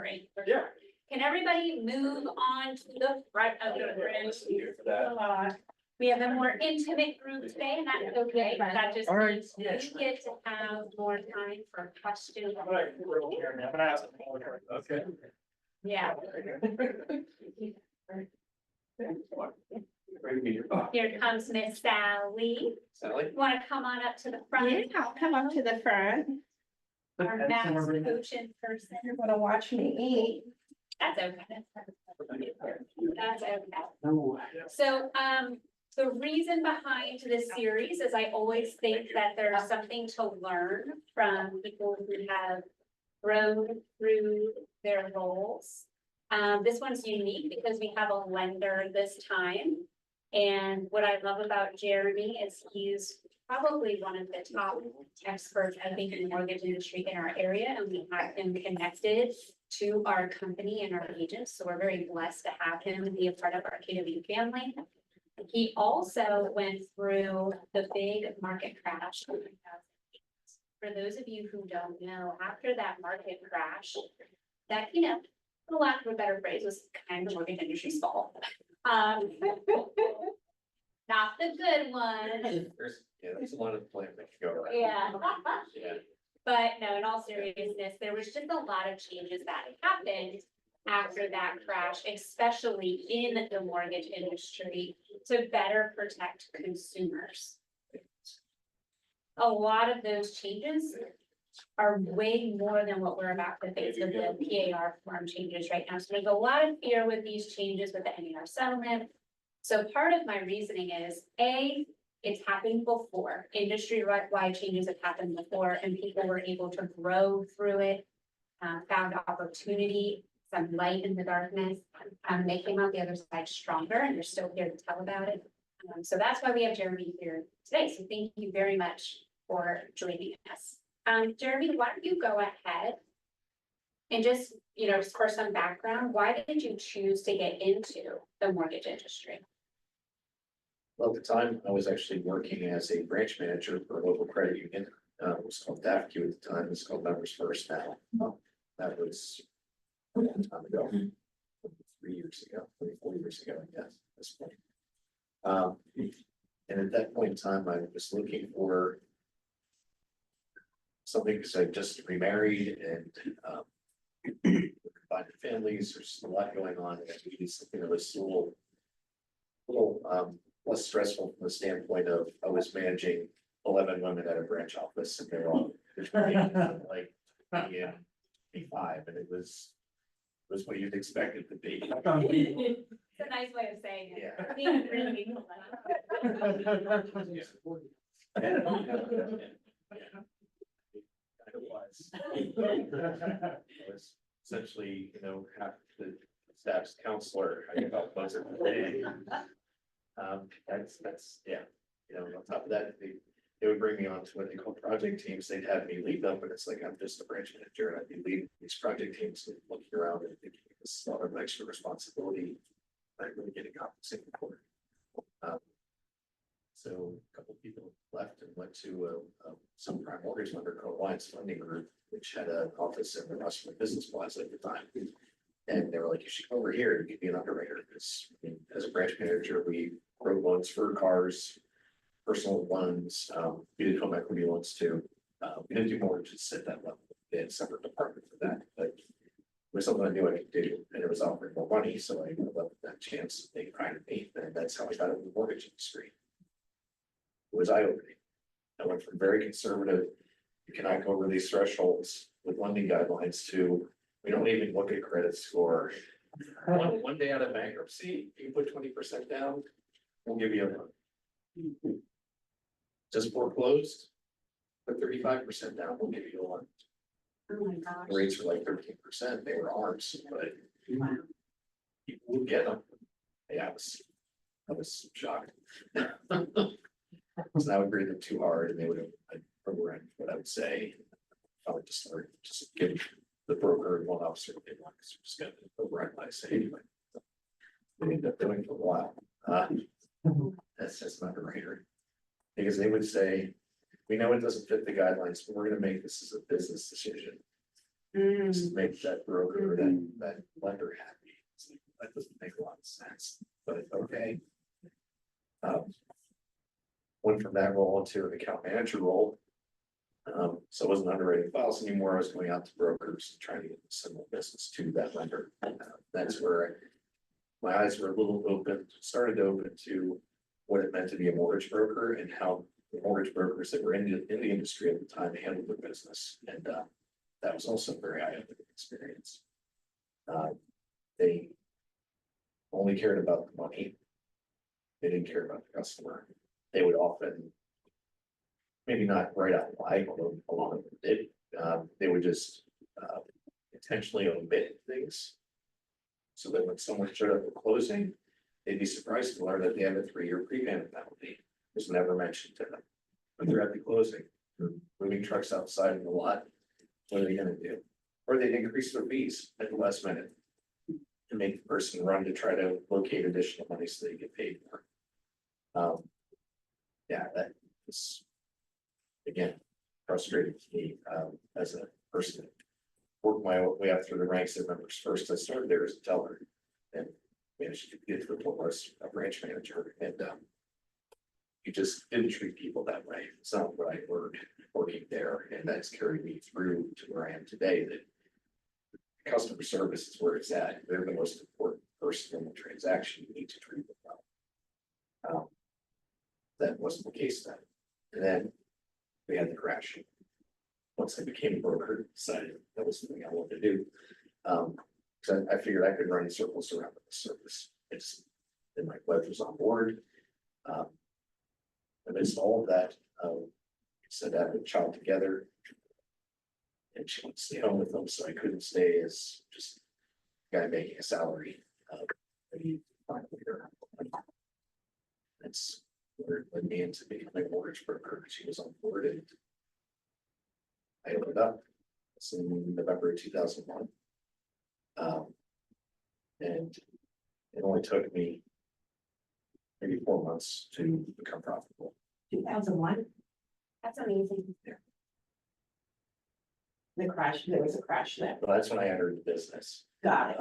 summary. Yeah. Can everybody move on to the front of the room? We have a more intimate group today, and that's okay, but that just All right. means we get to have more time for questions. Okay. Yeah, here comes Miss Sally. Sally? Want to come on up to the front? Yeah, I'll come up to the front. Our math coach in person. You're gonna watch me eat. That's okay. That's okay. So, the reason behind this series is I always think that there's something to learn from people who have grown through their roles. This one's unique because we have a lender this time. And what I love about Jeremy is he's probably one of the top experts, I think, in the mortgage industry in our area, and we have him connected to our company and our agents. So we're very blessed to have him be a part of our KW family. He also went through the big market crash in 2008. For those of you who don't know, after that market crash, that, you know, for lack of a better phrase, was kind of the mortgage industry's fault. Not the good one. There's a lot of blame that can go around. Yeah. Yeah. But no, in all seriousness, there was just a lot of changes that happened after that crash, especially in the mortgage industry, to better protect consumers. A lot of those changes are way more than what we're about to face with the PAR form changes right now. So there's a lot of fear with these changes with the NAR settlement. So part of my reasoning is, A, it's happened before. Industry-wide changes have happened before, and people were able to grow through it, found opportunity, some light in the darkness. They came out the other side stronger, and they're still here to tell about it. So that's why we have Jeremy here today. So thank you very much for joining us. Jeremy, why don't you go ahead and just, you know, for some background, why did you choose to get into the mortgage industry? Well, at the time, I was actually working as a branch manager for a local credit union. It was called DAFQ at the time. It's called Members First now. That was a long time ago, 3 years ago, 4 years ago, I guess, at this point. And at that point in time, I was looking for something because I just remarried and combined families. There's a lot going on, and I needed something that was a little less stressful from the standpoint of I was managing 11 women at a branch office, and they're all like yeah, 5, and it was what you'd expect it to be. It's a nice way of saying it. Yeah. Being really I was essentially, you know, half the staff's counselor. I felt most of the day. That's yeah. You know, on top of that, they would bring me on to what they call project teams. They'd have me lead them, but it's like I'm just a branch manager, and I'd be leading these project teams and looking around and thinking this is a lot of extra responsibility. I'm really getting compensated for it. So a couple of people left and went to some prime mortgage lender called Alliance Funding Group, which had an office in the Russell Business Plaza at the time. And they were like, you should come over here and be an underwriter. Because as a branch manager, we wrote loans for cars, personal loans, we did home equity loans too. We didn't do mortgages at that level. They had a separate department for that, but it was something I knew I could do, and it was offering more money, so I loved that chance. They hired me, and that's how I got into the mortgage industry. It was eye-opening. I went from very conservative, you cannot go over these thresholds with lending guidelines to, we don't even look at credit score. One day out of bankruptcy, you put 20% down, we'll give you a loan. Just foreclosed, put 35% down, we'll give you a loan. Oh my gosh. Rates were like 13%, they were ours, but people would get them. Yeah, I was shocked. So I would read them too hard and they would have overrun what I would say. I would just start just give the broker and one officer what they want, because they're just gonna overrun what I say anyway. They ended up doing it for a while. That's just an underwriter. Because they would say, we know it doesn't fit the guidelines, but we're gonna make this as a business decision. Just to make that broker, or that lender happy. It's like, that doesn't make a lot of sense, but okay. Went from that role into an account manager role. So I wasn't underwriting files anymore. I was going out to brokers and trying to get similar business to that lender. That's where my eyes were a little open, started to open to what it meant to be a mortgage broker and how the mortgage brokers that were in the industry at the time handled their business. And that was also a very eye-opening experience. They only cared about the money. They didn't care about the customer. They would often, maybe not right out loud, although a lot of them did, they would just intentionally omit things. So that when someone showed up at closing, they'd be surprised to learn that they have a 3-year prepayment penalty. It was never mentioned to them. When they're at the closing, they're moving trucks outside in the lot, what are they gonna do? Or they'd increase their fees at the last minute to make the person run to try to locate additional money so they get paid more. Yeah, that is, again, frustrating to me, as a person. Worked my way up through the ranks of members. First, I started there as a teller and managed to get to the point where I was a branch manager, and you just didn't treat people that way. It's not what I learned working there, and that's carried me through to where I am today, that customer service is where it's at. They're the most important person in the transaction. You need to treat them well. That wasn't the case then. And then we had the crash. Once I became a broker, decided that was something I wanted to do. So I figured I could run circles around the service. It's, and my wife was on board. Amidst all of that, said I had a child together. And she wanted to stay home with them, so I couldn't stay as just a guy making a salary. Maybe finally here. That's where it led me into becoming a mortgage broker. She was on board, and I opened up. It's in November of 2001. And it only took me maybe 4 months to become profitable. 2001, That's amazing. the crash, there was a crash then. But that's when I entered the business. Got it.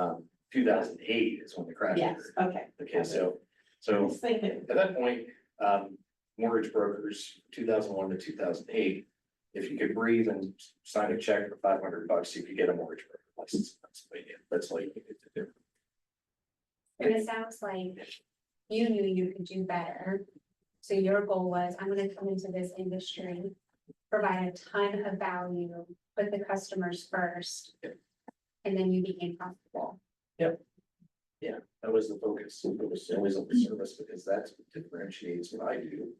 2008 is when the crash Yes, occurred. okay. Okay, I so was thinking, at that point, mortgage brokers, 2001 to 2008, if you could breathe and sign a check for $500, you could get a mortgage broker license in Pennsylvania. That's all you needed to do. And it sounds like you knew you could do better. So your goal was, I'm gonna come into this industry, provide a ton of value, put the customers first. Yep. And then you became profitable. Yeah, that was the focus. It was always on the service, because that's what differentiates what I do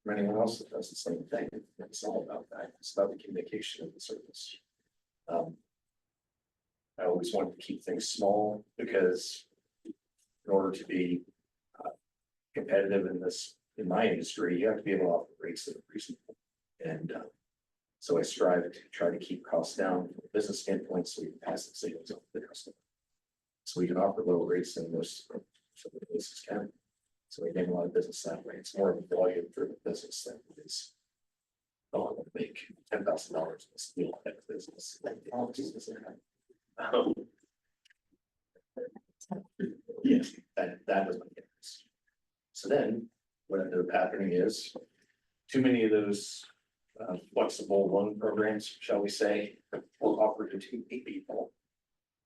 from anyone else that does the same thing. It's all about that. It's about the communication of the service. I always wanted to keep things small, because in order to be competitive in my industry, you have to be able to offer rates that are reasonable. And so I strive to try to keep costs down from a business standpoint, so we can pass the savings on to the customer. So we can offer lower rates than most of the places can. So we gain a lot of business that way. It's more of a volume driven business than it is. Oh, I'm gonna make $10,000 in this deal type of business. Yes, that was my guess. So then what ended up happening is too many of those flexible loan programs, shall we say, were offered to too many people.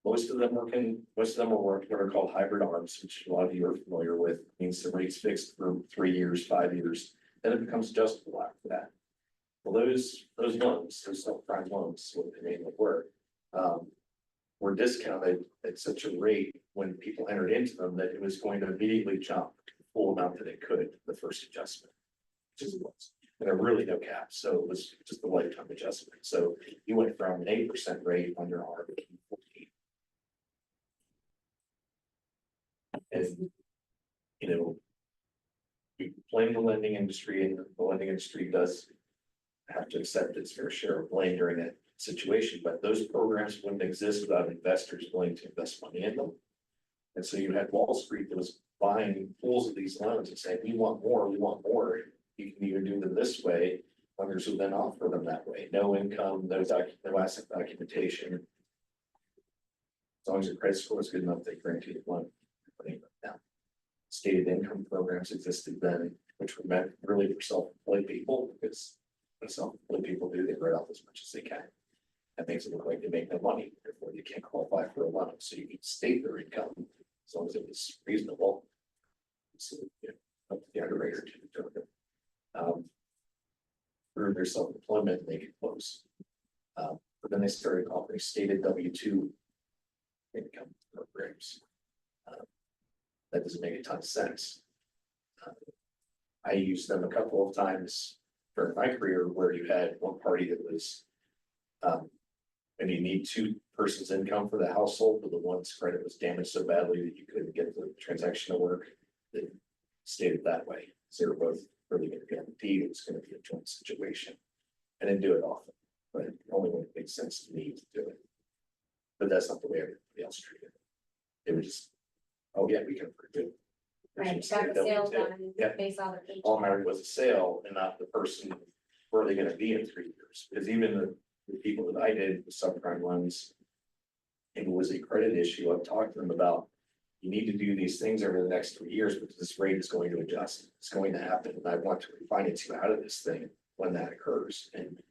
Most of them were what are called hybrid arms, which a lot of you are familiar with. Means the rate's fixed for 3 years, 5 years, then it becomes adjustable after that. Well, those loans, those subprime loans, what they mainly were discounted at such a rate when people entered into them that it was going to immediately jump to the full amount that it could the first adjustment, which is what. And there were really no caps, so it was just a lifetime adjustment. So you went from an 8% rate on your arm to 14. And, you know, we blame the lending industry, and the lending industry does have to accept its fair share of blame during that situation, but those programs wouldn't exist without investors willing to invest money in them. And so you had Wall Street that was buying pools of these loans and saying, we want more, we want more. You can either do them this way, lenders will then offer them that way. No income, no asset documentation, As long as your credit score is good enough, they guarantee the loan. Now, stated income programs existed then, which were meant really for self-employed people, because what self-employed people do, they write off as much as they can. That makes it look like they make no money, therefore you can't qualify for a loan, so you can state their income as long as it was reasonable. So, up to the underwriter to determine. Through their self-employment, they could close. But then they started offering stated W-2 income programs. That doesn't make a ton of sense. I used them a couple of times during my career where you had one party that was, and you need two persons income for the household, but the one's credit was damaged so badly that you couldn't get the transaction to work. That stated that way, so they're both really gonna guarantee it's gonna be a joint situation. I didn't do it often, but only when it makes sense to me to do it. But that's not the way everybody else treated it. It was just, oh yeah, we can approve it. Right, Stated got the sale W-2. done, Yeah. they saw the page. All mattered was a sale and not the person, where are they gonna be in 3 years? Because even the people that I did with subprime loans. If it was a credit issue, I've talked to them about, you need to do these things over the next 3 years because this rate is going to adjust. It's going to happen, and I want to refinance you out of this thing when that occurs, and.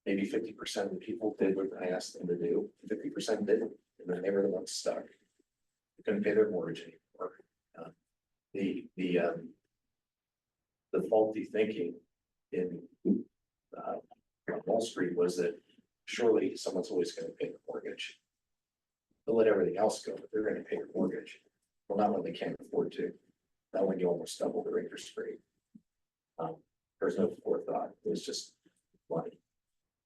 Maybe 50% of the people did what I asked them to do, 50% didn't, and then they were the ones stuck. They couldn't pay their mortgage anymore. The faulty thinking in on Wall Street was that surely someone's always gonna pay the mortgage. They'll let everything else go, but they're gonna pay the mortgage. Well, not when they can't afford to, not when you almost double the interest rate. There's no forethought, it was just money.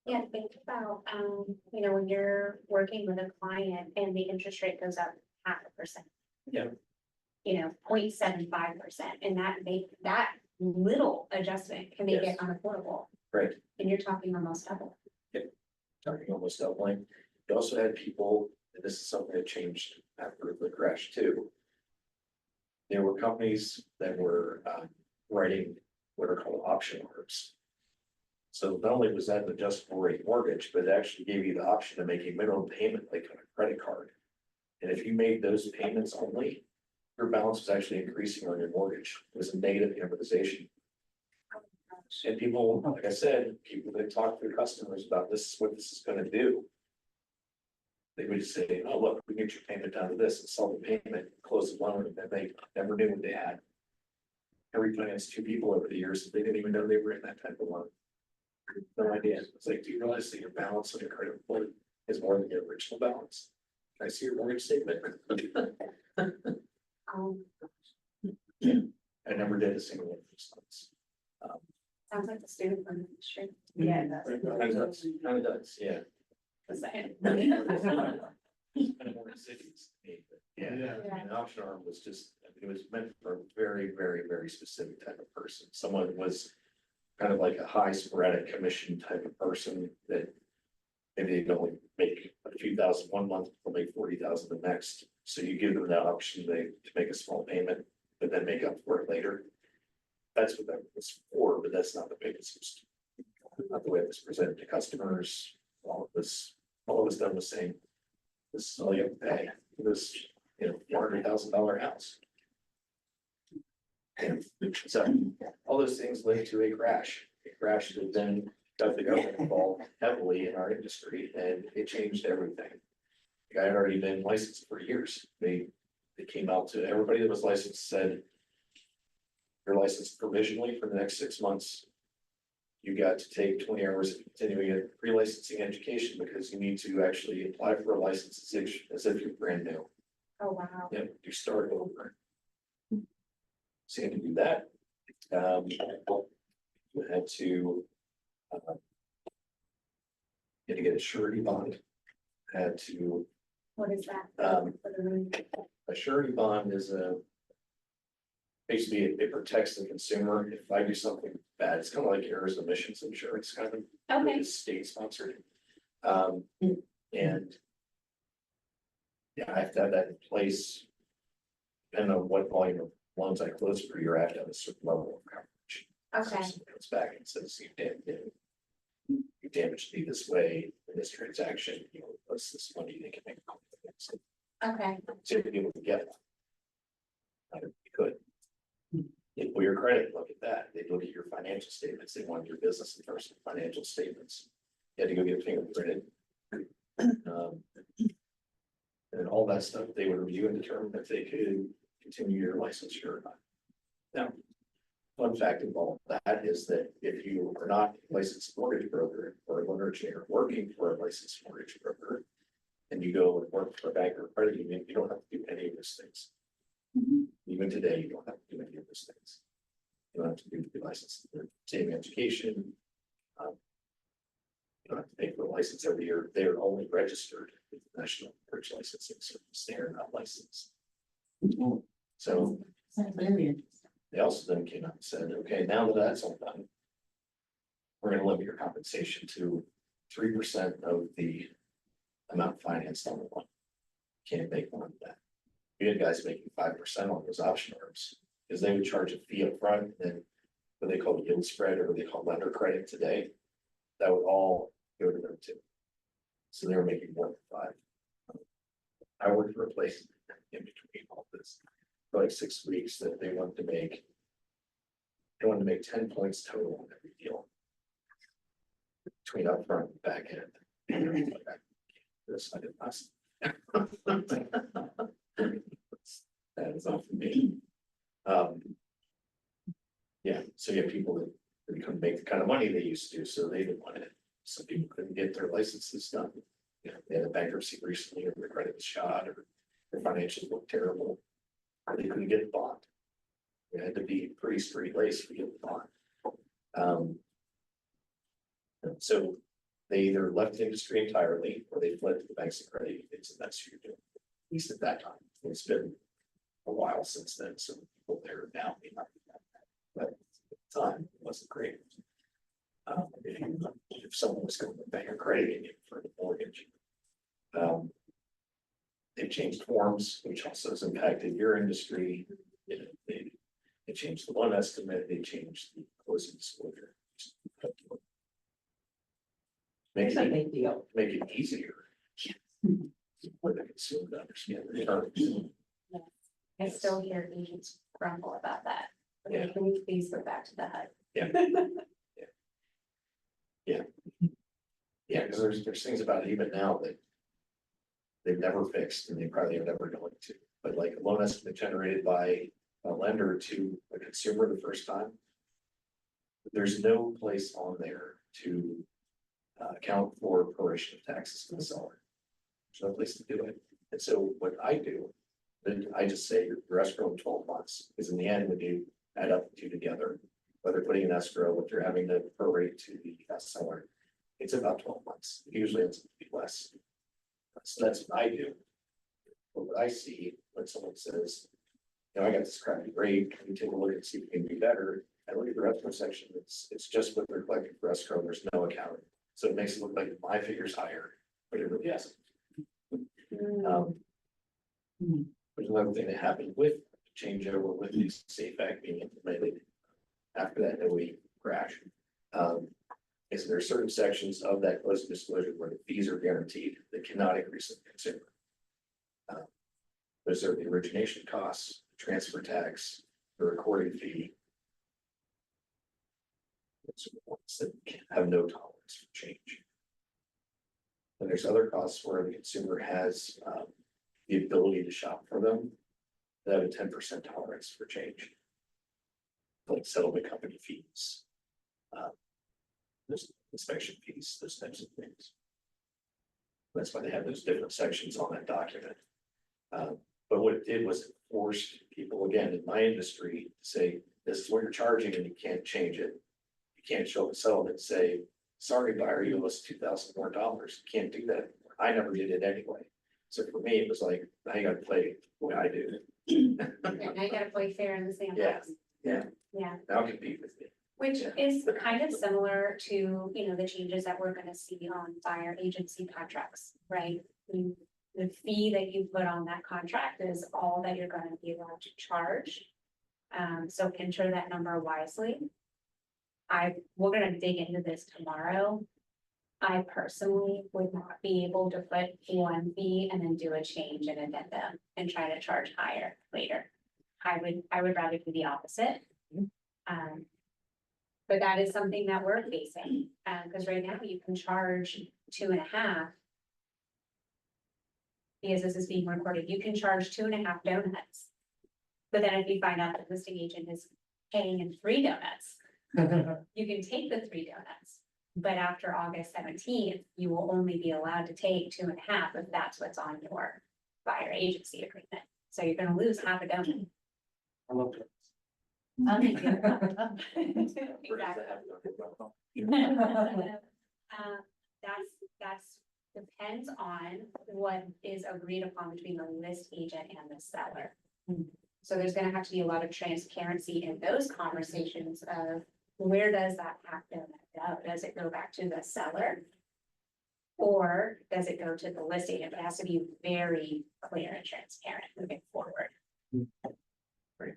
Yeah, think about, when you're working with a client and the interest rate goes up 0.5%. Yeah. 0.75%, and that little adjustment can make it Yes. unaffordable, Right. and you're talking almost double. Talking almost doubling. You also had people, and this is something that changed after the crash too. There were companies that were writing what are called option orders. So not only was that an adjustable rate mortgage, but it actually gave you the option to make a minimum payment like on a credit card. And if you made those payments only, your balance was actually increasing on your mortgage. It was a negative amortization. And people, like I said, people that talk to their customers about this is what this is gonna do. They would just say, oh, look, we get your payment down to this and sell the payment, close the loan, and then they never knew what they had. I refinanced 2 people over the years, they didn't even know they were in that type of loan. No idea. It's like, do you realize that your balance on your credit report is more than your original balance? Can I see your mortgage statement? I never did a single one of those things. Sounds like the student loan industry. Yeah. Kind of does, yeah. Just saying. Kind of more cities, yeah, Yeah. an option arm was just, it was meant for a very, very, very specific type of person. Someone who was kind of like a high sporadic commission type of person that maybe they can only make a few thousand one month, they'll make 40,000 the next. So you give them that option to make a small payment, but then make up for it later. That's what that was for, but that's not the biggest, not the way it was presented to customers. All of this done was saying, this is all you have to pay for this, $400,000 house. And so all those things led to a crash. A crash that then got the government involved heavily in our industry, and it changed everything. The guy had already been licensed for years. They came out to everybody that was licensed, said, you're licensed provisionally for the next 6 months. You got to take 20 hours of continuing pre-licensing education because you need to actually apply for a license as if you're brand new. Oh, wow. Yep, you start over. So you had to do that. You had to. You had to get a surety bond. Had to, What is that? For the room? a surety bond is basically, it protects the consumer. If I do something bad, it's kind of like errors and omissions insurance, kind of. Okay. It's state sponsored. And. Yeah, I have to have that in place. Depending on what volume of loans I close per year, I have to have a certain level of coverage. So Okay. if someone comes back and says, you did, you damage to be this way in this transaction, you know, what's this money they can make. Okay, So people can get. You could. If for your credit, look at that, they look at your financial statements, they want your business and personal financial statements. You had to go get fingerprinted. And all that stuff, they would review and determine if they could continue your licensure or not. Now, fun fact of all that is that if you are not a licensed mortgage broker or a loan originator working for a licensed mortgage broker, and you go and work for a bank or credit union, you don't have to do any of those things. Even today, you don't have to do any of those things. You don't have to do the license, same education. You don't have to pay for a license every year. They're only registered with the National Mortgage Licensing Service. They are not licensed. So Sounds very interesting. they also then came out and said, okay, now that that's all done, we're gonna limit your compensation to 3% of the amount financed on the loan. Can't make more than that. We had guys making 5% on those option arms, because they would charge a fee up front, and then what they call yield spread, or what they call lender credit today, that would all go to them too. So they were making more than 5. I worked for a place in between all this, for like 6 weeks, that they wanted to make. They wanted to make 10 points total on every deal. Between upfront and back end. This I did not. That is all for me. Yeah, so you have people that couldn't make the kind of money they used to, so they didn't want it. Some people couldn't get their licenses done. You know, they had a bankruptcy recently, or their credit was shot, or their financials looked terrible, or they couldn't get a bond. It had to be pretty straight laced to get the bond. So they either left the industry entirely, or they fled to the banks and credit unions, and that's who you're doing, at least at that time. It's been a while since then, so people there now may not be that bad, but at the time, it wasn't great. If someone was going to bank or credit union for the mortgage, they've changed forms, which also has impacted your industry. You know, they changed the loan estimate, they changed the closing disclosure. It's a big deal. Make it easier for the consumer to understand the terms. I still hear agents grumble about that. Yeah. Can we please go back to the HUD? Yeah, because there's things about it even now that they've never fixed, and they probably are never going to. But like a loan estimate generated by a lender to a consumer the first time, there's no place on there to account for proration of taxes to the seller. There's no place to do it. And so what I do, then I just say your escrow in 12 months, because in the end, when you add up the two together, whether putting an escrow, what you're having to prorate to the seller, it's about 12 months. Usually it's less. So that's what I do. But what I see when someone says, you know, I got this crappy rate, can you take a look and see if we can do better? I look at the escrow section, it's just what they're collecting for escrow, there's no accounting. So it makes it look like my figure's higher, but it really isn't. There's another thing that happened with the changeover with the SAFE Act being implemented after that OE crash. Is there are certain sections of that closing disclosure where the fees are guaranteed that cannot increase in the consumer. Those are the origination costs, transfer tax, the recording fee. Those are the ones that have no tolerance for change. And there's other costs where the consumer has the ability to shop for them that have a 10% tolerance for change. Like settlement company fees. There's inspection fees, those types of things. That's why they have those different sections on that document. But what it did was it forced people, again, in my industry, to say, this is what you're charging and you can't change it. You can't show up at settlement and say, sorry, buyer, you owe us $2,000 more. You can't do that. I never did it anyway. So for me, it was like, now you gotta play the way I do. Okay, now you gotta play fair in the sandbox. Yeah. Yeah, Now compete with me. which is kind of similar to, you know, the changes that we're gonna see on buyer agency contracts, right? The fee that you put on that contract is all that you're gonna be allowed to charge. So enter that number wisely. We're gonna dig into this tomorrow. I personally would not be able to put one fee and then do a change and addendum and try to charge higher later. I would rather do the opposite. But that is something that we're facing, because right now you can charge 2.5. Because this is being recorded, you can charge 2.5 donuts. But then if you find out that the listing agent is paying in 3 donuts, you can take the 3 donuts. But after August 17th, you will only be allowed to take 2.5 if that's what's on your buyer agency agreement. So you're gonna lose half a donut. I love it. Exactly. That's depends on what is agreed upon between the list agent and the seller. So there's gonna have to be a lot of transparency in those conversations of where does that half donut go? Does it go back to the seller? Or does it go to the list agent? It has to be very clear and transparent moving forward. Right.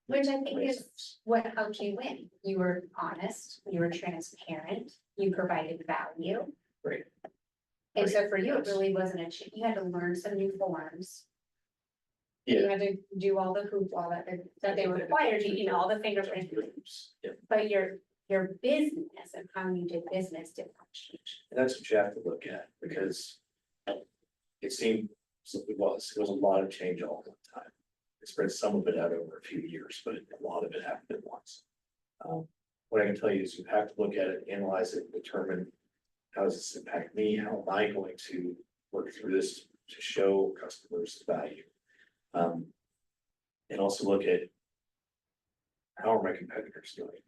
Which I think is what helped you win. You were honest, you were transparent, you provided value. Right. And so Right, for you, it yes. really wasn't you had to learn some new forms. You Yeah. had to do all the hoopla that they required, you know, all the fingerprints. Yeah, But your business and how you did business did not change. and that's what you have to look at, because it seemed, it was a lot of change all the time. It spread some of it out over a few years, but a lot of it happened at once. What I can tell you is you have to look at it, analyze it, determine how does this impact me? How am I going to work through this to show customers the value? And also look at how are my competitors doing?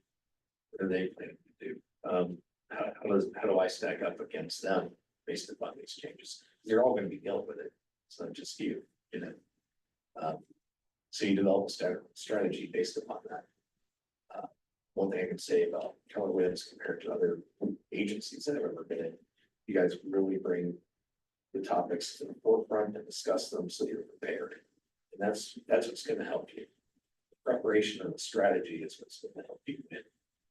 What are they planning to do? How do I stack up against them based upon these changes? You're all gonna be dealing with it. It's not just you, you know? So you develop a strategy based upon that. One thing I can say about Keller Williams compared to other agencies that I've ever been in, you guys really bring the topics to the forefront and discuss them so you're prepared. And that's what's gonna help you. Preparation of the strategy is what's gonna help you win.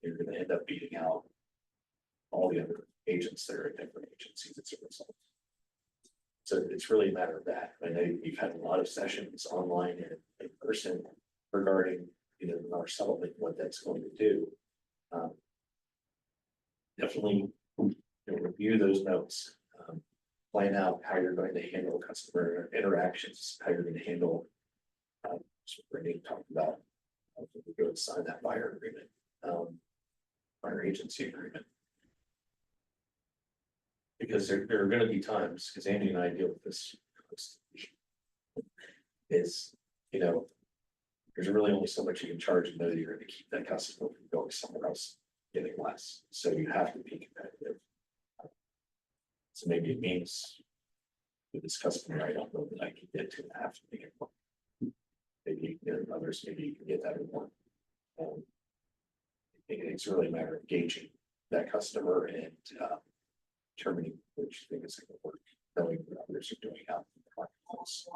You're gonna end up beating out all the other agents that are at different agencies as a result. So it's really a matter of that. I know you've had a lot of sessions online and in person regarding, you know, our settlement, what that's going to do. Definitely, you know, review those notes. Plan out how you're going to handle customer interactions, how you're going to handle. So Brittany talked about, when we go and sign that buyer agreement, buyer agency agreement. Because there are gonna be times, because Andy and I deal with this. Is, you know, there's really only so much you can charge and know that you're gonna keep that customer from going somewhere else, getting less, so you have to be competitive. So maybe it means. With this customer, I don't know that I can get to half to make it work. Maybe there are others, maybe you can get that in one. I think it's really a matter of gauging that customer and determining which thing is going to work, knowing what others are doing out in the marketplace.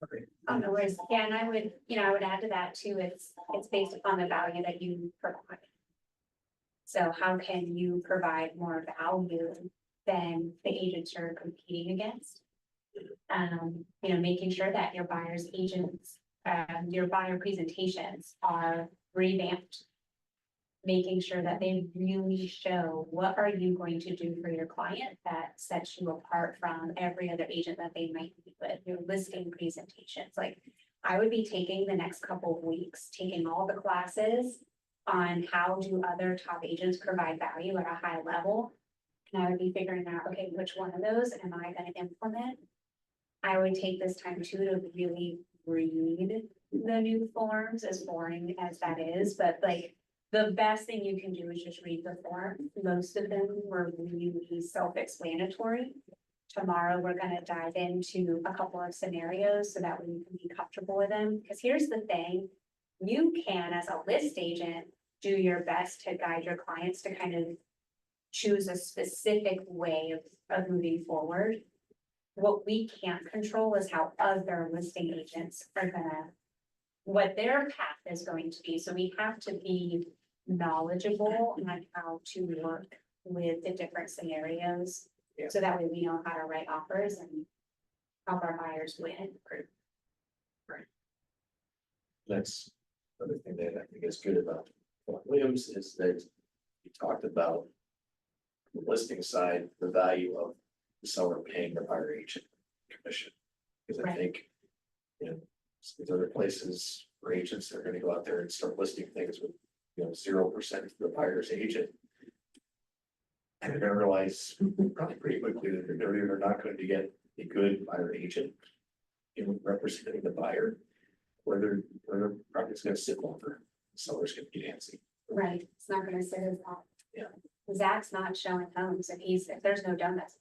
Okay. Oh, no worries. Yeah, and I would add to that too, it's based upon the value that you provide. So how can you provide more value than the agents you're competing against? Making sure that your buyer's agents, your buyer presentations are revamped. Making sure that they really show what are you going to do for your client that sets you apart from every other agent that they might be with, your listing presentations. Like I would be taking the next couple of weeks, taking all the classes on how do other top agents provide value at a high level. And I would be figuring out, okay, which one of those am I going to implement? I would take this time too to really read the new forms, as boring as that is, but like the best thing you can do is just read the form. Most of them were really self-explanatory. Tomorrow, we're going to dive into a couple of scenarios so that we can be comfortable with them. Because here's the thing, you can, as a list agent, do your best to guide your clients to kind of choose a specific way of moving forward. What we can't control is how other listing agents are gonna, what their path is going to be. So we have to be knowledgeable on how to work with the different scenarios. Yeah. So that way we know how to write offers and help our buyers win. That's another thing that I think is good about Fort Williams is that you talked about the listing side, the value of the seller paying the buyer agent commission. Because I Right. think, you know, there's other places where agents are gonna go out there and start listing things with, 0% for the buyer's agent. And they're gonna realize probably pretty quickly that they're either not going to get a good buyer agent representing the buyer, or their property's gonna sit longer, seller's gonna be antsy. Right, it's not gonna sit as long. Yeah. Zach's not showing homes if there's no donuts.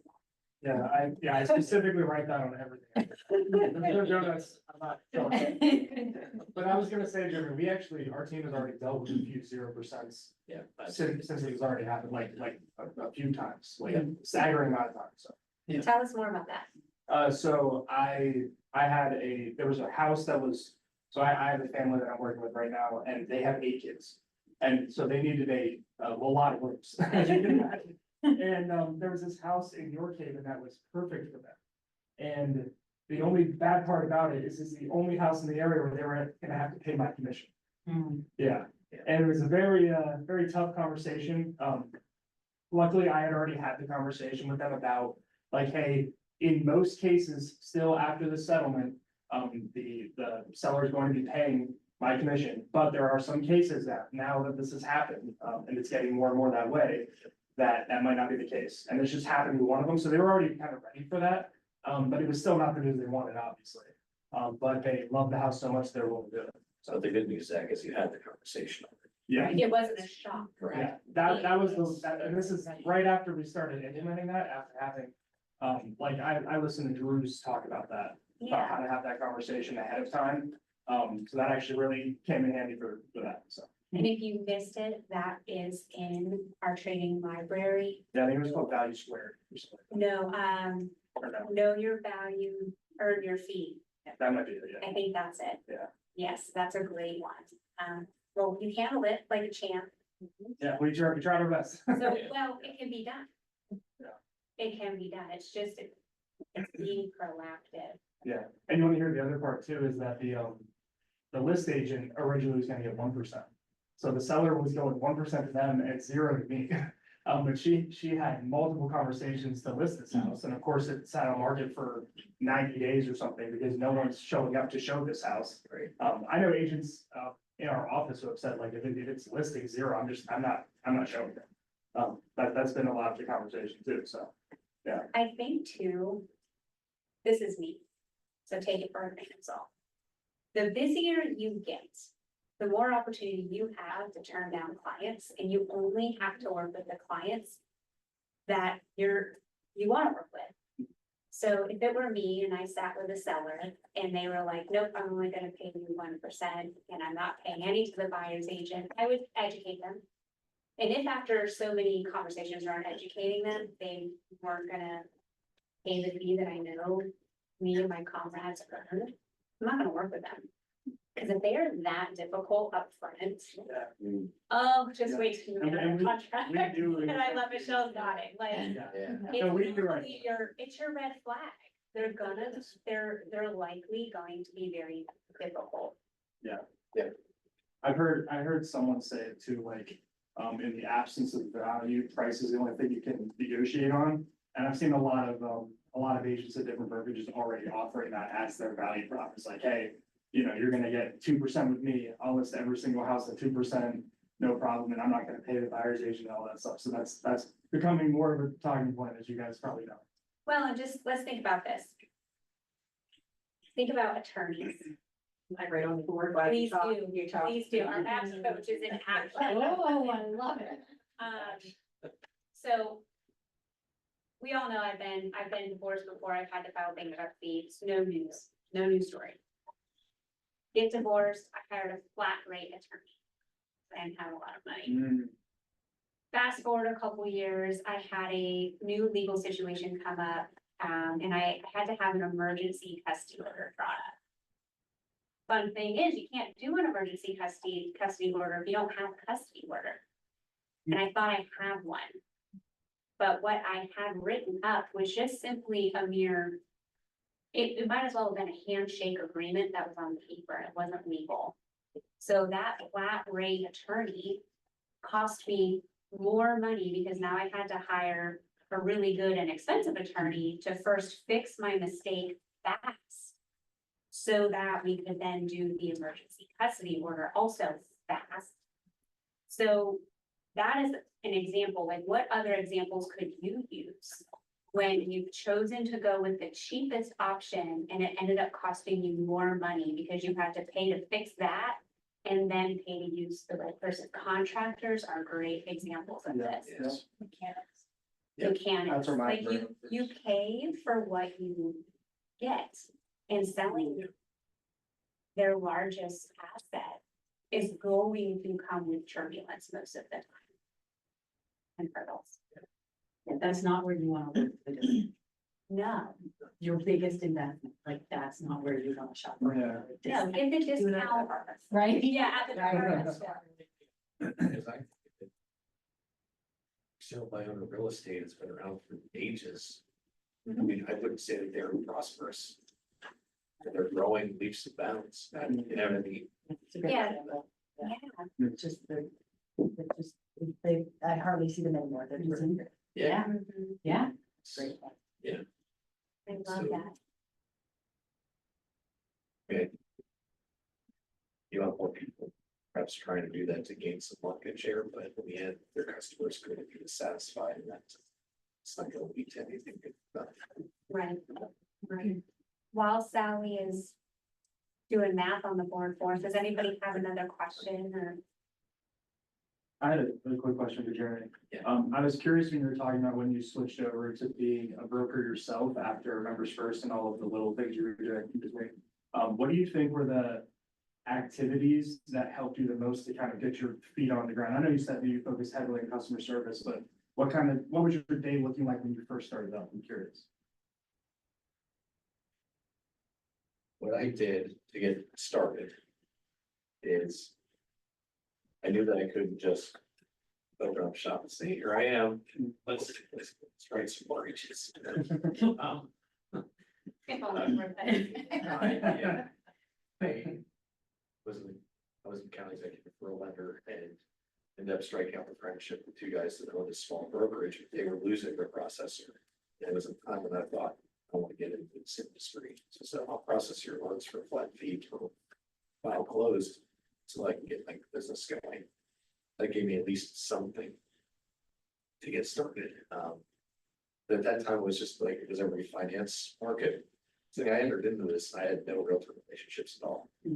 Yeah, I specifically write that on everything. There's no donuts, I'm not showing. But I was gonna say, Jeremy, our team has already dealt with a few 0%. Yeah. Since it has already happened, like a few times, like Yeah. staggering amount of times, so. Tell us more about that. So I had there was a house that was, so I have a family that I'm working with right now, and they have 8 kids. And so they needed a lot of rooms, as you can imagine. And there was this house in York Haven that was perfect for them. And the only bad part about it is it's the only house in the area where they were gonna have to pay my commission. Yeah, and it was a very tough conversation. Luckily, I had already had the conversation with them about, like, hey, in most cases, still after the settlement, the seller is going to be paying my commission, but there are some cases that now that this has happened, and it's getting more and more that way, that might not be the case, and this just happened to one of them, so they were already kind of ready for that. But it was still not the news they wanted, obviously, but they love the house so much they're willing to do it. So the good news, Zach, is you had the conversation. Yeah, It wasn't a shock. yeah, that was and this is right after we started implementing that, after having, like, I listened to Drew's talk about that, about how Yeah, to have that conversation ahead of time. So that actually really came in handy for that, so. and if you missed it, that is in our training library. Yeah, I think it was called Value Squared or something. No, Or no, know your value, earn your fee. that might be it, yeah. I think that's it. Yeah. Yes, that's a great one. Well, you handled it like a champ. Yeah, we tried our best. So, well, it can be done. Yeah. It can be done. It's just, it's being proactive. Yeah, and you wanna hear the other part too, is that the list agent originally was gonna get 1%. So the seller was going 1% to them and 0 to me. But she had multiple conversations to list this house, and of course it sat on market for 90 days or something, because no one's showing up to show this house. Right. I know agents, in our office who have said, like, if it's listing 0, I'm not showing it. That's been a lot of the conversation too, so. I think too, this is me, so take it for a grain of salt. The busier you get, the more opportunity you have to turn down clients, and you only have to work with the clients that you wanna work with. So if it were me and I sat with a seller and they were like, nope, I'm only gonna pay you 1% and I'm not paying any to the buyer's agent, I would educate them. And if after so many conversations around educating them, they weren't gonna pay the fee that I know me and my comrades earned, I'm not gonna work with them. Cause if they are that difficult upfront, oh, just wait till you get And under we- contract. we do- And I love Michelle's nodding, like, Yeah. Yeah. No, we it's do right. really it's your red flag. They're likely going to be very difficult. I've heard someone say it too, like, in the absence of value, price is the only thing you can negotiate on. And I've seen a lot of agents at different brokerages already offering that as their value prop. It's like, hey, you're gonna get 2% with me. I'll list every single house at 2%, no problem, and I'm not gonna pay the buyer's agent and all that stuff. So that's becoming more of a talking point, as you guys probably know. Well, and just, let's think about this. Think about attorneys. I write on the board while you Please talk. do, You talk. please do. Our apps coach is in action. Oh, I love it. So. We all know I've been divorced before. I've had to file bankruptcy. It's no news story. Get divorced, I hired a flat rate attorney. And had a lot of money. Fast forward a couple years, I had a new legal situation come up, and I had to have an emergency custody order drawn up. Fun thing is, you can't do an emergency custody order if you don't have a custody order. And I thought I had one. But what I had written up was just simply a mere. It might as well have been a handshake agreement that was on paper, it wasn't legal. So that flat rate attorney cost me more money because now I had to hire a really good and expensive attorney to first fix my mistake fast. So that we could then do the emergency custody order also fast. So that is an example, like what other examples could you use? When you've chosen to go with the cheapest option and it ended up costing you more money because you had to pay to fix that. And then pay to use the right person. Contractors are great examples of Yeah. this. Yes. Mechanics. Yep. Mechanics, That's where my like you pay for what you get. And selling their largest asset is going to come with turbulence most of the time. And hurdles. That's not where you want to live. No, Your biggest investment, like that's not where you want to shop. Yeah. no, give the discount, Right? yeah, at the department store. Because I think that still by owner real estate has been around for ages. I mean, I wouldn't say that they're prosperous. They're growing leaps and bounds, and you know what I mean? It's a great Yeah. example. Yeah. It's just I hardly see them anymore. They're just, Yeah. Mhm. yeah. Great. I love So- that. You have more people perhaps trying to do that to gain some market share, but in the end, their customers are going to be dissatisfied and that's. It's not going to lead to anything good. Right, right. While Sally is doing math on the board for us, does anybody have another question or? I had a quick question for Jeremy. Yeah. I was curious when you were talking about when you switched over to being a broker yourself after Members First and all of the little things you were doing in between. What do you think were the activities that helped you the most to kind of get your feet on the ground? I know you said that you focused heavily on customer service, but what was your day looking like when you first started out? I'm curious. What I did to get started is I knew that I couldn't just open up shop and say, here I am, let's write some mortgages. Um, If only worth it. yeah. I was in county executive for a lender and ended up striking out the friendship with two guys that owned a small brokerage. They were losing their processor. And it was a time when I thought, I want to get into this industry. So I'll process your loans for a flat fee for file closed so I can get my business going. That gave me at least something to get started. But at that time it was just like, it was a refinance market. So I entered into this, I had no realtor relationships at all. I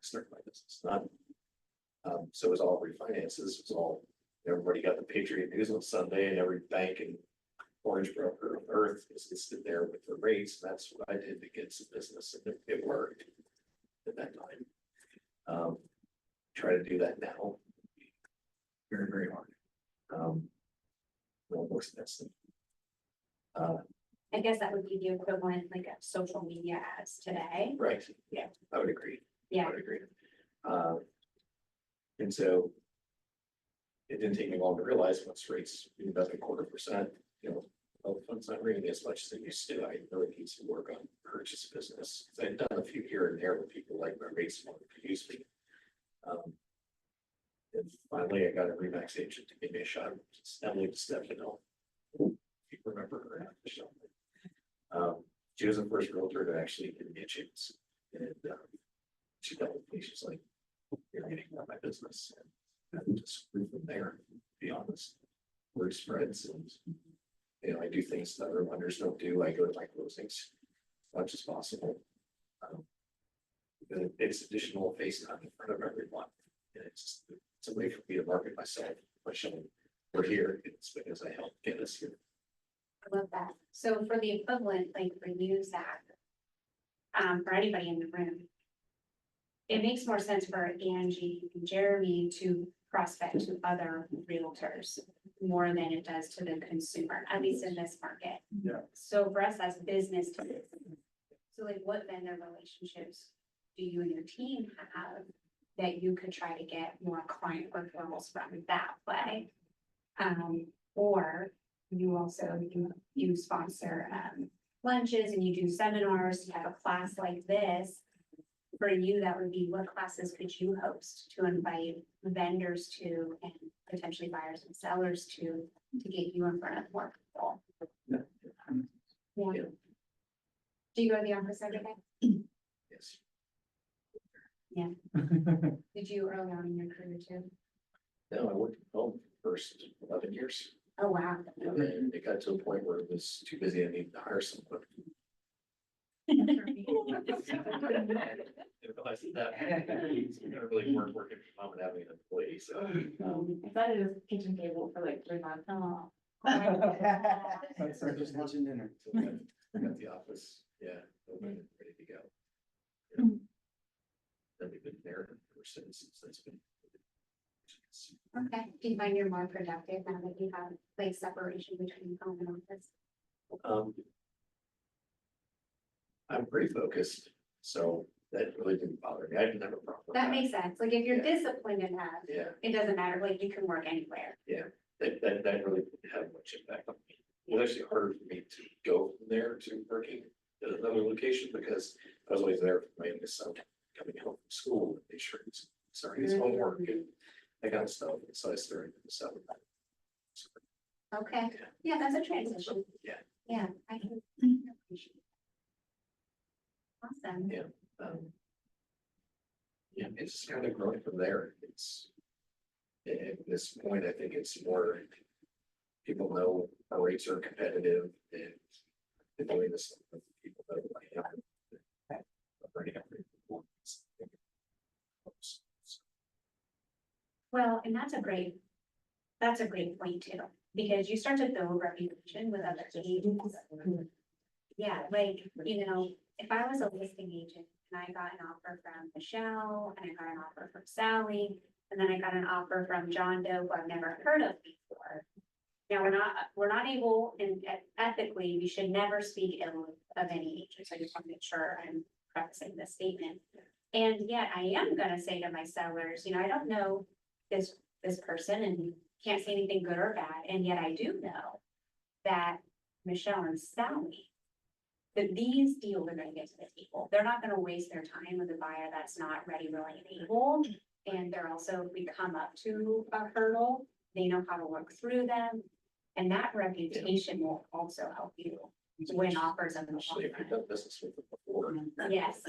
started my business, none. So it was all refinances, it was all, everybody got the Patriot News on Sunday and every bank and mortgage broker on earth is listed there with the rates. And that's what I did to get some business and it worked at that time. Try to do that now. Very, very hard. Well, most of that's. I guess that would be the equivalent like of social media ads today. Right. Yeah. I would agree. Yeah. I would agree. And so. It didn't take me long to realize once rates, about 0.25%, well, the fund's not ringing as much as it used to. I really need to work on purchase business. I've done a few here and there where people like my rates wanted to use me. And finally, I got a Remax agent to give me a shot. It's Emily Stefano. If you remember her. She was the first realtor to actually give me a chance. And she dealt with me. She's like, you're getting out my business. And just grew from there, to be honest. Word spreads and, I do things that other lenders don't do. I go to my closings as much as possible. It's additional face time in front of everyone. And it's a way for me to market myself. By showing we're here, it's because I helped get us here. I love that. So for the equivalent, like for you, Zach, for anybody in the room, it makes more sense for Angie and Jeremy to prospect to other realtors more than it does to the consumer, at least in this market. Yeah. So for us as business to business, so like what vendor relationships do you and your team have that you could try to get more client referrals from that way? Or you also, you sponsor, lunches and you do seminars, you have a class like this. For you, that would be what classes could you host to invite vendors to and potentially buyers and sellers to get you in front of more people? Yeah. Yeah. Yeah. Do you go to the office every day? Yes. Did you early on in your career too? No, I worked from home for the first 11 years. Oh, wow. And then it got to a point where it was too busy. I needed to hire someone. I realized that it's gonna really work working from home and having an employee, so. I thought it was kitchen table for like 3 months. Oh. So just lunching dinner. So I got the office, yeah, open and ready to go. Yeah. Then we've been there ever since, so it's been. Okay, do you find you're more productive now that you have like separation between home and office? Um. I'm pretty focused, so that really didn't bother me. I didn't have a problem with That makes sense, like if you're Yeah. disciplined enough, Yeah, it doesn't matter, like you can work anywhere. that really didn't have much impact on me. It was actually harder for me to go from there to working at another location because I was always there for my youngest son coming home from school and make sure he's starting his homework and that kind of stuff. And so I started to sell. Okay, yeah, that's a transition. Yeah. Yeah, I can. appreciate that. Awesome. Yeah. Yeah, it's just kind of growing from there. It's. At this point, I think it's more. People know our rates are competitive and. They're doing this with people that are like. Already have performance. Well, and that's a great point too, because you start to build reputation with other agents. Yeah, like, you know, if I was a listing agent and I got an offer from Michelle and I got an offer from Sally, and then I got an offer from John Doe, who I've never heard of before. Now, we're not able, and ethically, we should never speak ill of any agent, so I just want to make sure I'm prefacing this statement. And yet I am gonna say to my sellers, you know, I don't know this person and can't say anything good or bad, and yet I do know that Michelle and Sally, that these deals are gonna get to the table. They're not gonna waste their time with a buyer that's not ready, willing, and able. And they're also, if we come up to a hurdle, they know how to work through them. And that reputation will also help you win offers in the long Especially if you've run. done business with them before. Yes.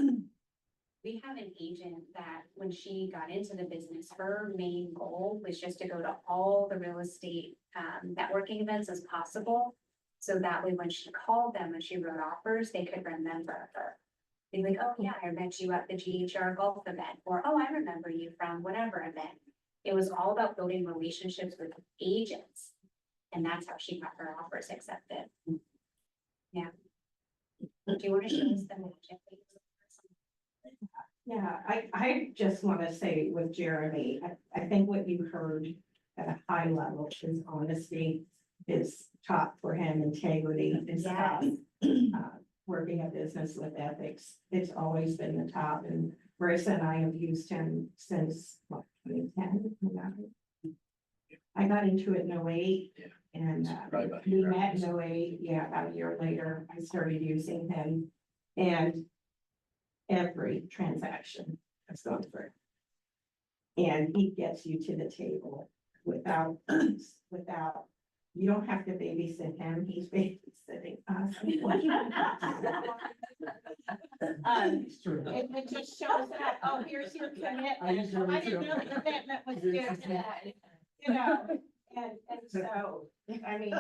We have an agent that when she got into the business, her main goal was just to go to all the real estate networking events as possible. So that way, when she called them and she wrote offers, they could remember her. Be like, oh yeah, I met you at the GHR golf event, or oh, I remember you from whatever event. It was all about building relationships with agents. And that's how she got her offers accepted. Yeah. Do you want to show us the magic? Yeah, I just want to say with Jeremy, I think what you heard at a high level is honesty is top for him, integrity is top. Working a business with ethics, it's always been the top, and Marissa and I have used him since, what, 2010? I got into it in 08. Yeah. And Probably about a we year met after. in 08, yeah, about a year later, I started using him. And every transaction has gone through. And he gets you to the table without, you don't have to babysit him, he's babysitting us. It's true. It just shows that, oh, here's your commitment. I used to I too. didn't know the commitment was good. You know, and so, I mean,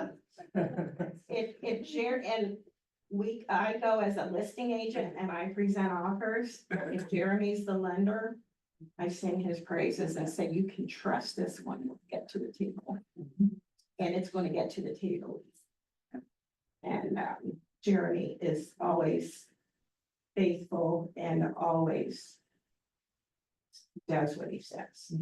I go as a listing agent and I present offers. If Jeremy's the lender, I sing his praises and say, you can trust this one will get to the table. And it's going to get to the table. And Jeremy is always faithful and always does what he says.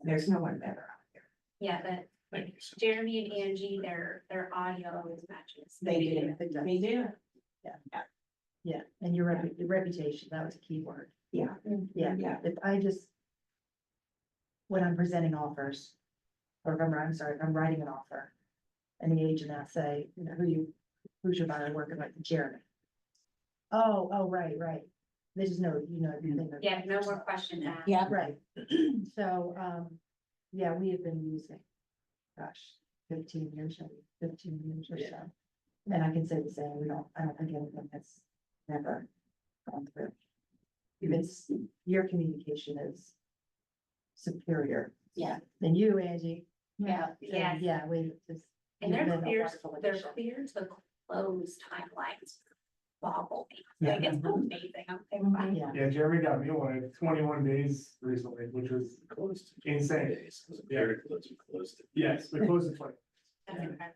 There's no one better out there. Yeah, but Thank you. So Jeremy and Angie, their audio always matches. They do. They do. Yeah, and your reputation, that was a key word. Yeah. Yeah, Yeah. if I just. When I'm presenting offers, or if I'm writing an offer, And the agent will say, you know, who's your buyer working with, Jeremy? Oh, right. There's no, you know, everything. Yeah, no more questions asked. Yeah. Right, so, yeah, we have been using, gosh, 15 years or so. And I can say the same, I don't think anything has never gone through. It's, your communication is superior. Yeah. Than you, Angie. Yeah, So, yes. Yeah, we just. And you've they're been a clear, wonderful they're addition. clear to close timelines. Boggle me, Yeah. like, it's amazing, I'm thinking about it. Yeah, Yeah, Jeremy got me one at 21 days recently, which was Closed. insane. Days, it was very close, we closed it. Yes, we closed at 20. That's incredible.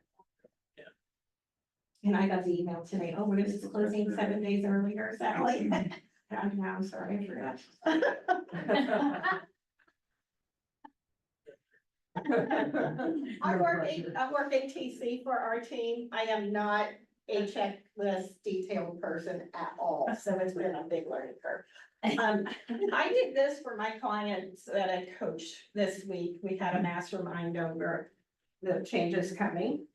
And I got the email today, oh, we're just closing 7 days earlier, is that right? I'm sorry, I forgot. I work in TC for our team. I am not a checklist detailed person at all, so it's been a big learning curve. I did this for my clients that I coached this week. We had a mastermind over the changes coming.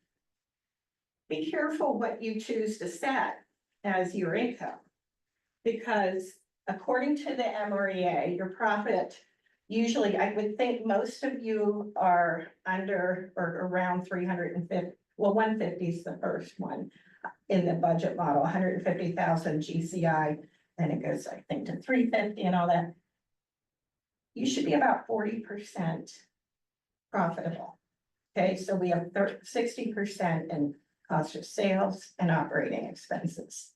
Be careful what you choose to set as your income. Because according to the MREA, your profit, usually I would think most of you are under or around 350, well, 150 is the first one in the budget model, 150,000 GCI, then it goes, I think, to 350 and all that. You should be about 40% profitable. Okay, so we have 60% in cost of sales and operating expenses.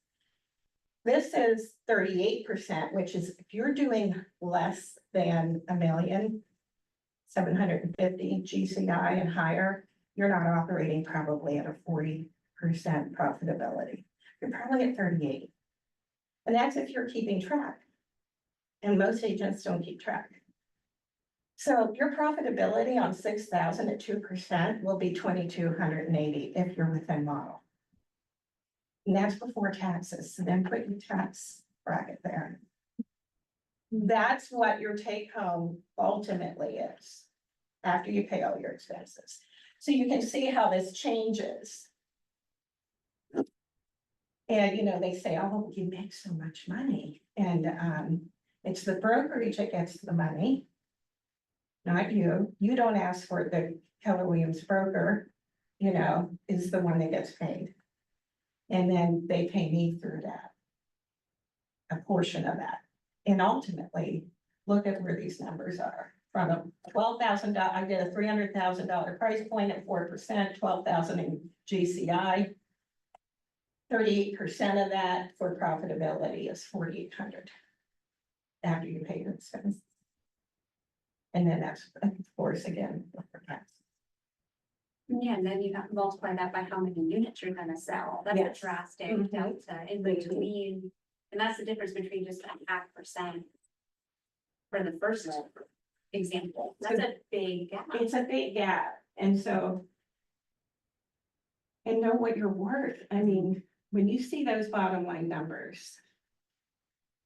This is 38%, which is if you're doing less than 1,750,000 GCI and higher, you're not operating probably at a 40% profitability. You're probably at 38. And that's if you're keeping track. And most agents don't keep track. So your profitability on 6,000 at 2% will be 2,280 if you're within model. And that's before taxes, so then put your tax bracket there. That's what your take home ultimately is, after you pay all your expenses. So you can see how this changes. And, you know, they say, oh, you make so much money, and it's the brokerage that gets the money. Not you, you don't ask for it, the Keller Williams broker, you know, is the one that gets paid. And then they pay me through that. A portion of that. And ultimately, look at where these numbers are. From a $12,000, I did a $300,000 price point at 4%, 12,000 in GCI. 38% of that for profitability is 4,800. After you pay your expenses. And then that's, of course, again, for tax. Yeah, and then you have to multiply that by how many units you're gonna sell. That's Yes. a drastic Mhm. delta in between. And that's the difference between just a 0.5% for the first example. That's a big gap. It's a big gap, and so. And know what you're worth. I mean, when you see those bottom line numbers.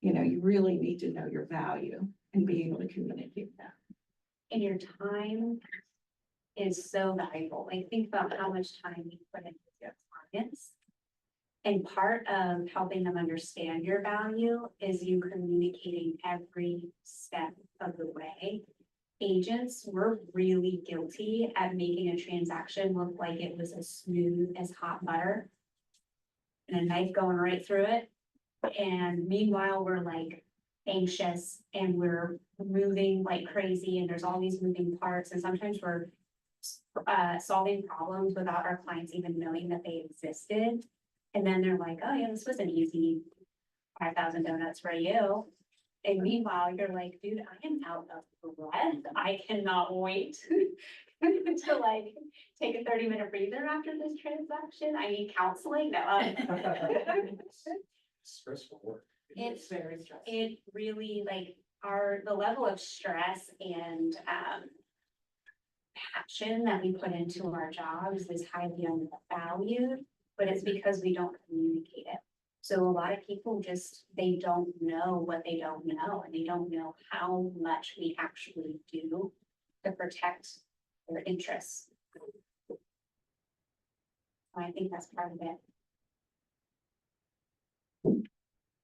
You know, you really need to know your value and be able to communicate that. And your time is so valuable. Like, think about how much time you put into your clients. And part of helping them understand your value is you communicating every step of the way. Agents were really guilty at making a transaction look like it was as smooth as hot butter. And a knife going right through it. And meanwhile, we're like anxious and we're moving like crazy and there's all these moving parts. And sometimes we're solving problems without our clients even knowing that they existed. And then they're like, oh yeah, this was an easy 5,000 donuts for you. And meanwhile, you're like, dude, I am out of breath. I cannot wait to like take a 30-minute breather after this transaction. I need counseling. No, Stressful work. It's very stressful. it really like the level of stress and passion that we put into our jobs is highly undervalued, but it's because we don't communicate it. So a lot of people just, they don't know what they don't know, and they don't know how much we actually do to protect their interests. I think that's part of it.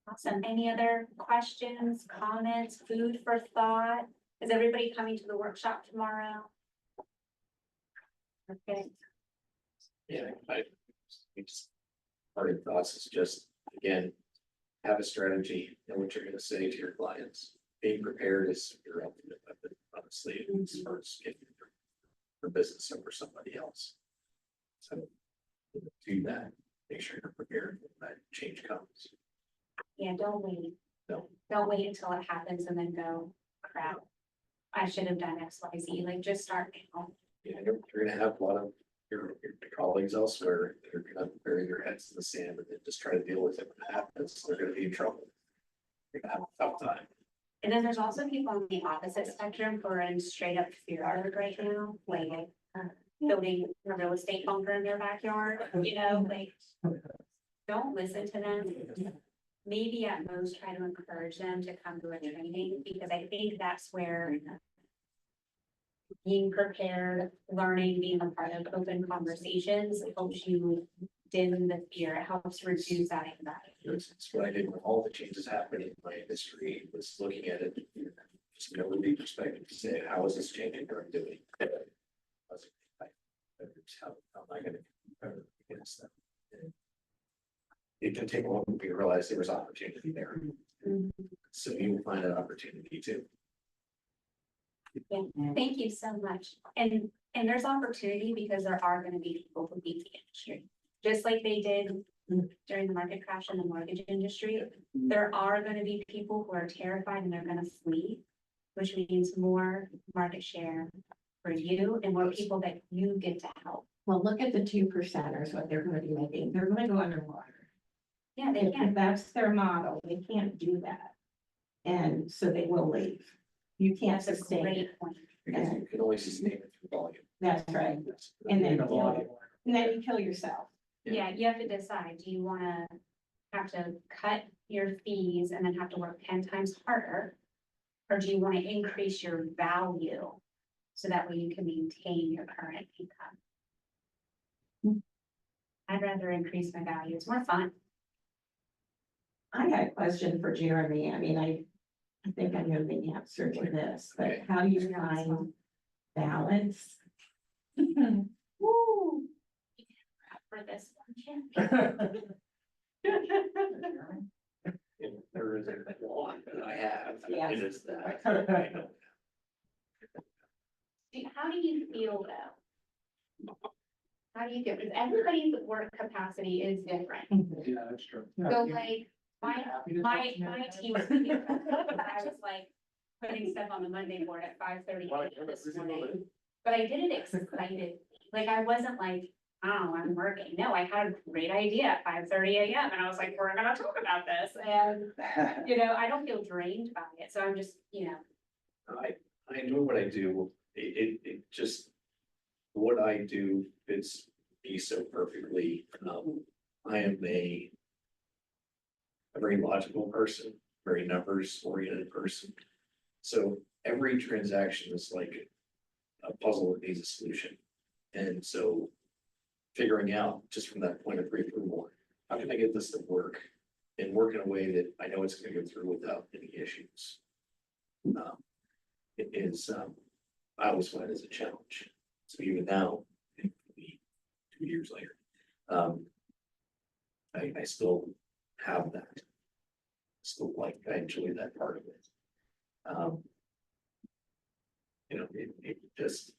Awesome. Any other questions, comments, food for thought? Is everybody coming to the workshop tomorrow? Okay. Yeah, it's part of the thoughts is just, again, have a strategy, know what you're gonna say to your clients. Being prepared is your ultimate weapon, honestly, as far as getting your business over somebody else. So do that, make sure you're prepared when that change comes. Yeah, don't wait. No. Don't wait until it happens and then go, crap. I should have done X, Y, Z, like just start now. Yeah, you're gonna have a lot of your colleagues elsewhere that are gonna bury their heads in the sand and then just try to deal with it when it happens. They're gonna be in trouble. You're gonna have a tough time. And then there's also people on the opposite spectrum who are in straight up fear of it right now, like building a real estate bunker in their backyard, you know, like. Don't listen to them. Maybe at most try to encourage them to come to a training, because I think that's where being prepared, learning, being a part of open conversations helps you dim the fear. It helps reduce that anxiety. It's what I did with all the changes happening in my industry, was looking at it, just from a living perspective, to say, how is this changing what I'm doing? How am I gonna compare against them? And it can take a while to realize there was opportunity there. So you will find an opportunity too. Yeah, thank you so much. And there's opportunity because there are gonna be people who leave the industry, just like they did during the market crash in the mortgage industry. There are gonna be people who are terrified and they're gonna flee, which means more market share for you and more people that you get to help. Well, look at the 2%ers, what they're gonna be making. They're gonna go underwater. Yeah, they If can. that's their model, they can't do that. And so they will leave. You can't That's a sustain it. great point. Because you can only sustain it through volume. That's right. And then, you kill yourself. Yeah, you have to decide, do you wanna have to cut your fees and then have to work 10 times harder? Or do you wanna increase your value so that way you can maintain your current income? I'd rather increase my value, it's more fun. I had a question for Jeremy. I mean, I think I know the answer to this, but Okay. how do you find balance? Woo! For this one, If there is a want that I have, Yes. it is that. How do you feel though? How do you feel? Because everybody's work capacity is different. Yeah, that's true. So like, my team, was thinking about that, but I was like putting stuff on the Monday board at 5:30 this morning. But I did it excited, like I wasn't like, oh, I'm working. No, I had a great idea at 5:30 AM and I was like, we're gonna talk about this. And, you know, I don't feel drained by it. So I'm just, you know, I know what I do, it just, what I do fits me so perfectly. I am a very logical person, very numbers oriented person. So every transaction is like a puzzle that needs a solution. And so figuring out just from that point of pre-approval, how can I get this to work? And work in a way that I know it's gonna go through without any issues. It is, I always find it as a challenge. So even now, I think maybe 2 years later, I still have that. Still like, I enjoy that part of it. You know, it just,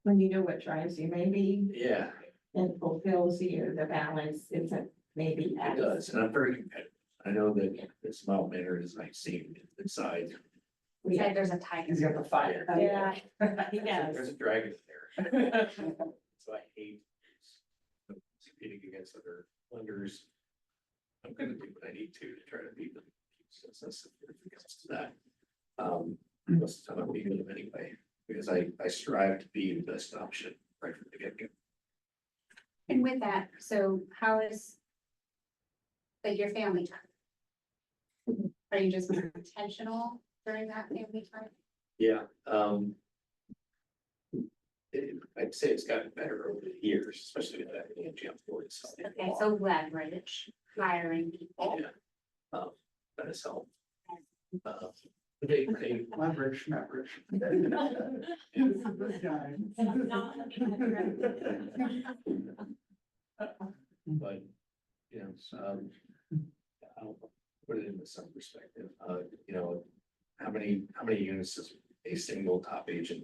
When you know what drives you, maybe yeah, it fulfills you, the balance isn't maybe. it does, and I'm very competitive. I know that as mild mannered as I seem inside. it's like there's a tiger. He's got the fire. Yeah. He does. There's a dragon there. So I hate competing against other lenders. I'm gonna do what I need to try to beat them. So that's if it comes to that. Most of the time I'm beating them anyway, because I strive to be the best option right from the get-go. And with that, so how is like your family time? Are you just more intentional during that family time? Yeah, I'd say it's gotten better over the years, especially with that Angie on board. Okay, so leverage, hiring people. Yeah. That has helped. They, Leverage. but, you know, I'll put it into some perspective, how many units does a single top agent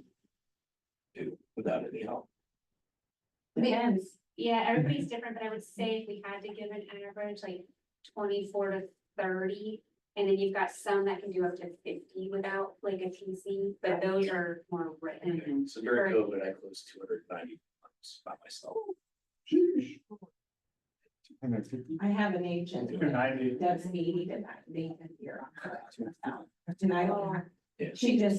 do without any help? Depends. Yeah, everybody's different, but I would say if we had to give an average, like 24 to 30. And then you've got some that can do up to 50 without like a TC, but those are more written. Okay, so during COVID, I closed 290 months by myself. I have an agent that 290. does 80 to 90 a year. And I don't have, Yeah. she's the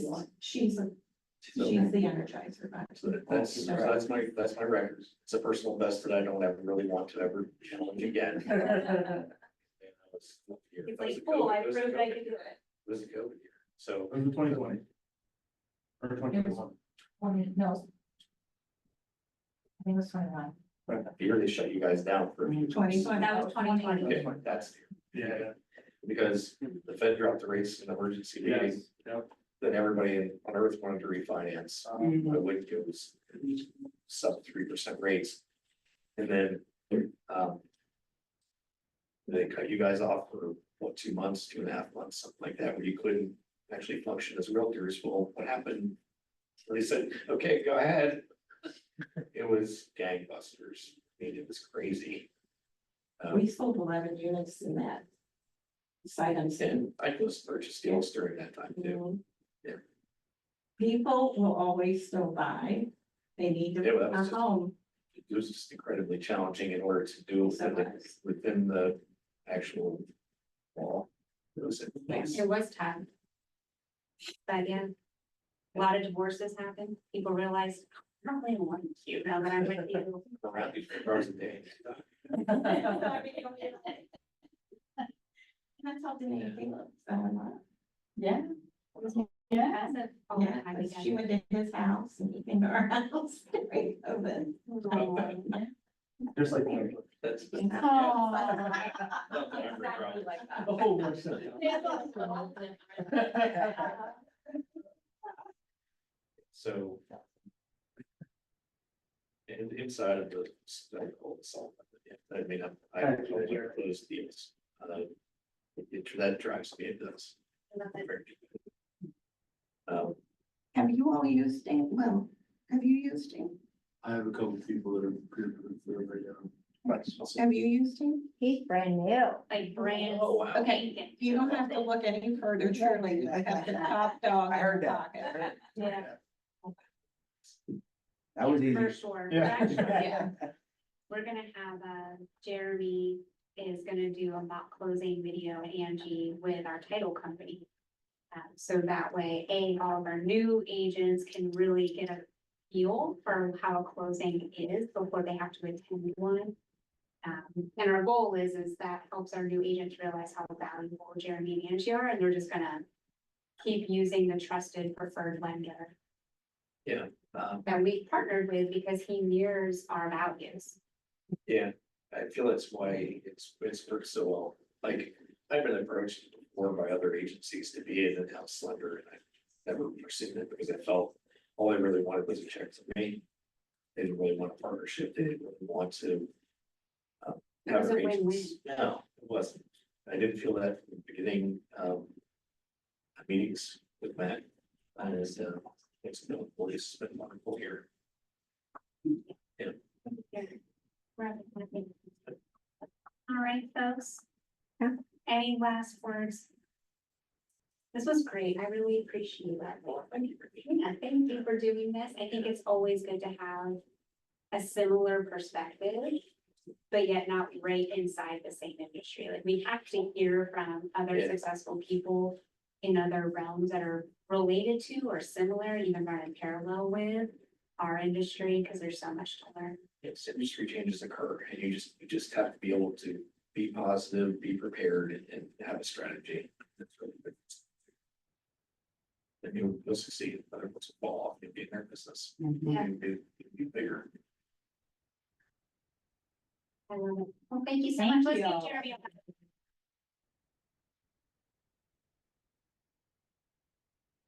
energizer. So that's my record. It's a personal best that I don't ever really want to ever challenge again. It's like, cool, I proved I could do it. It was a COVID year, so. It was 2020. Or 2021. No. I think it was 21. The year they shut you guys down for. 2020. That was 2020. Okay, that's Yeah. because the Fed dropped the rates in emergency meeting, Yes. Yep. then everybody on earth wanted to refinance. I would give us sub 3% rates. And then, they cut you guys off for what, 2 months, 2.5 months, something like that, where you couldn't actually function as realtors. Well, what happened? They said, okay, go ahead. It was gangbusters. I mean, it was crazy. We sold 11 units in that site unseen. And I closed purchase deals during that time too. Yeah. People will always still buy. They need to Yeah, well, buy that a was just- home. It was just incredibly challenging in order to do it within the actual law. It was in place. It was tough. But yeah, a lot of divorces happen. People realize, I don't really want you now that I'm with you. Around 24 hours a day. That's all anything going on. Yeah. Yeah. All the Yeah, time 'cause she together. went to his house and he came to our house during COVID. Just like. That's. Exactly like that. Oh, we're so- So. And inside of the, I call it salt. I mean, I close deals. That drives me, it does. Have you all used him? Well, have you used him? I have a couple of people that are good for it right now. Have you used him? He's brand new. Like brands. Oh, wow. Okay, you don't have to look any further, truly. I have the top dog. I heard in the that. pocket. Yeah, That was easy. for sure. But Yeah. actually, Yeah. we're gonna have, Jeremy is gonna do a mock closing video, Angie, with our title company. So that way, all of our new agents can really get a feel for how a closing is before they have to attend one. And our goal is that helps our new agents realize how valuable Jeremy and Angie are, and they're just gonna keep using the trusted preferred lender that we've partnered with because he mirrors our values. Yeah, I feel that's why it's worked so well. Like, I've been approached before by other agencies to be an in-house lender, and I've never pursued it because I felt all I really wanted was a check to me. They didn't really want a partnership, they didn't really want to. It was have a their win-win. agents. No, it wasn't. I didn't feel that from the beginning, meetings with Matt. And it's been, it's been wonderful here. All right, folks. Any last words? This was great. I really appreciate that. Thank you. Yeah, thank you for doing this. I think it's always good to have a similar perspective, but yet not right inside the same industry. Like we have to hear from other Yeah. successful people in other realms that are related to or similar, even running parallel with our industry, because there's so much to learn. Yes, industry changes occur and you just have to be able to be positive, be prepared and have a strategy. That's really good. then you'll succeed, but if it's a fall off, you'll be in their business. Yeah. You'll be bigger. I love it. Well, thank you so Thank much. Let's you. give Jeremy a